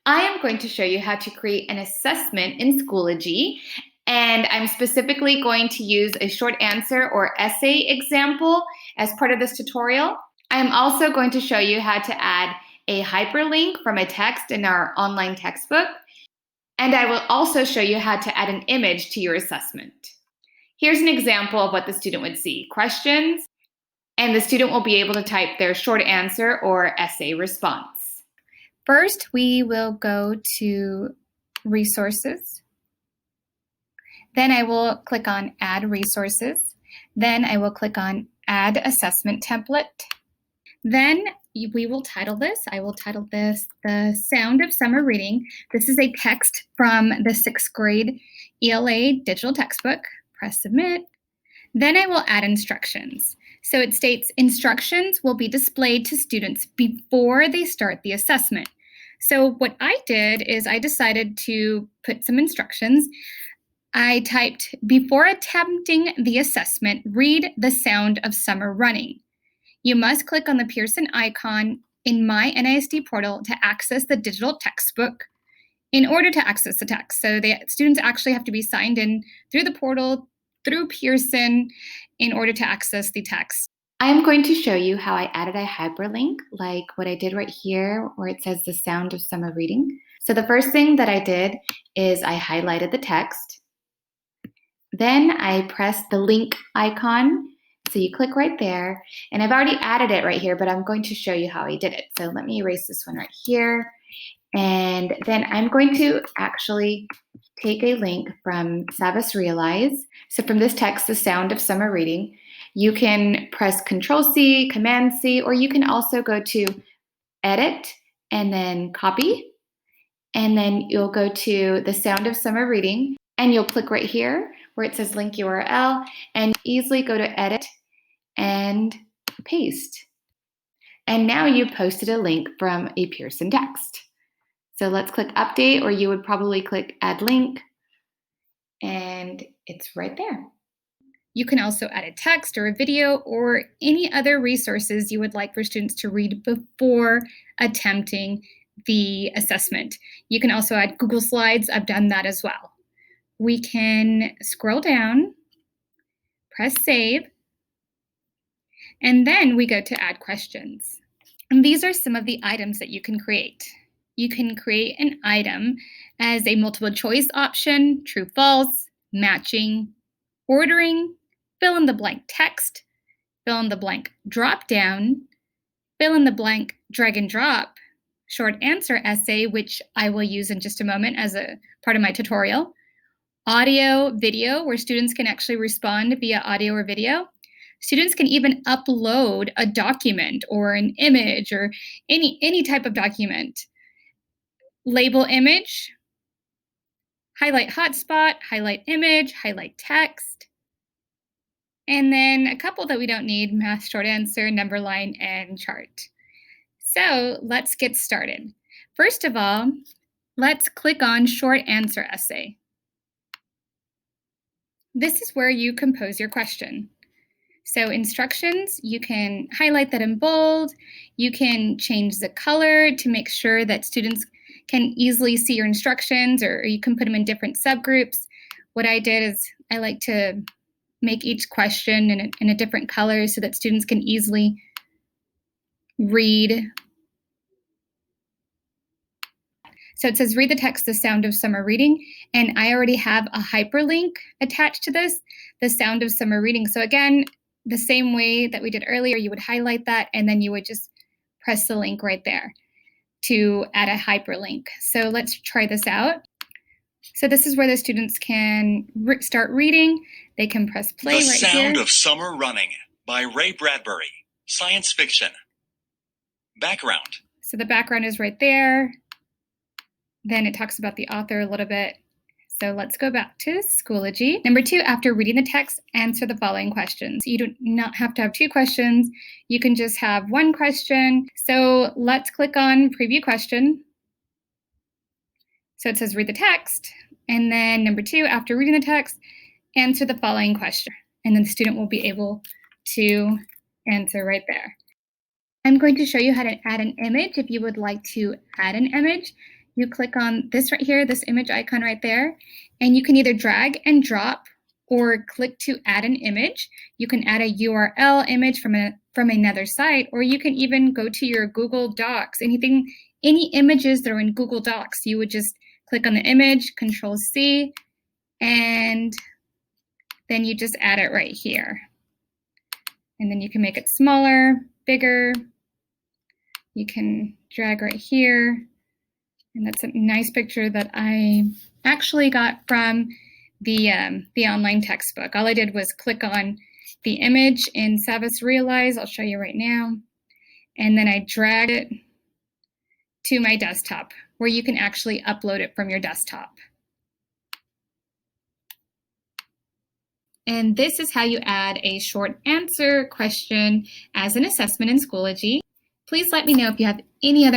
I am going to show you how to create an assessment in Schoology, and I'm specifically going to use a short answer or essay example as part of this tutorial. I'm also going to show you how to add a hyperlink from a text in our online textbook, and I will also show you how to add an image to your assessment. Here's an example of what the student would see: questions, and the student will be able to type their short answer or essay response. First, we will go to Resources. Then I will click on Add Resources. Then I will click on Add Assessment Template. Then we will title this. I will title this The Sound of Summer Reading. This is a text from the 6th grade ELA digital textbook. Press Submit. Then I will add instructions. So it states instructions will be displayed to students before they start the assessment. So what I did is I decided to put some instructions. I typed, before attempting the assessment, read The Sound of Summer Running. You must click on the Pearson icon in My NISD portal to access the digital textbook in order to access the text. So the students actually have to be signed in through the portal, through Pearson, in order to access the text. I am going to show you how I added a hyperlink, like what I did right here, where it says The Sound of Summer Reading. So the first thing that I did is I highlighted the text. Then I pressed the link icon. So you click right there, and I've already added it right here, but I'm going to show you how I did it. So let me erase this one right here. And then I'm going to actually take a link from Savvas Realize. So from this text, The Sound of Summer Reading, you can press Control-C, Command-C, or you can also go to Edit and then Copy. And then you'll go to The Sound of Summer Reading, and you'll click right here where it says Link URL, and easily go to Edit and Paste. And now you've posted a link from a Pearson text. So let's click Update, or you would probably click Add Link, and it's right there. You can also add a text or a video or any other resources you would like for students to read before attempting the assessment. You can also add Google Slides. I've done that as well. We can scroll down, press Save, and then we go to Add Questions. And these are some of the items that you can create. You can create an item as a multiple choice option, true, false, matching, ordering, fill in the blank text, fill in the blank drop down, fill in the blank drag and drop, short answer essay, which I will use in just a moment as a part of my tutorial, audio, video, where students can actually respond via audio or video. Students can even upload a document or an image or any type of document. Label image, highlight hotspot, highlight image, highlight text, and then a couple that we don't need: math, short answer, number line, and chart. So let's get started. First of all, let's click on short answer essay. This is where you compose your question. So instructions, you can highlight that in bold. You can change the color to make sure that students can easily see your instructions, or you can put them in different subgroups. What I did is I like to make each question in a different color so that students can easily read. So it says, read the text, The Sound of Summer Reading, and I already have a hyperlink attached to this, The Sound of Summer Reading. So again, the same way that we did earlier, you would highlight that, and then you would just press the link right there to add a hyperlink. So let's try this out. So this is where the students can start reading. They can press play right here. The Sound of Summer Running by Ray Bradbury, science fiction. Background. So the background is right there. Then it talks about the author a little bit. So let's go back to Schoology. Number 2, after reading the text, answer the following questions. You do not have to have 2 questions. You can just have 1 question. So let's click on Preview Question. So it says read the text. And then number 2, after reading the text, answer the following question. And then the student will be able to answer right there. I'm going to show you how to add an image. If you would like to add an image, you click on this right here, this image icon right there, and you can either drag and drop or click to add an image. You can add a URL image from another site, or you can even go to your Google Docs. Any images that are in Google Docs, you would just click on the image, Control C, and then you just add it right here. And then you can make it smaller, bigger. You can drag right here. And that's a nice picture that I actually got from the online textbook. All I did was click on the image in Savvas Realize. I'll show you right now. And then I drag it to my desktop, where you can actually upload it from your desktop. And this is how you add a short answer question as an assessment in Schoology. Please let me know if you have any other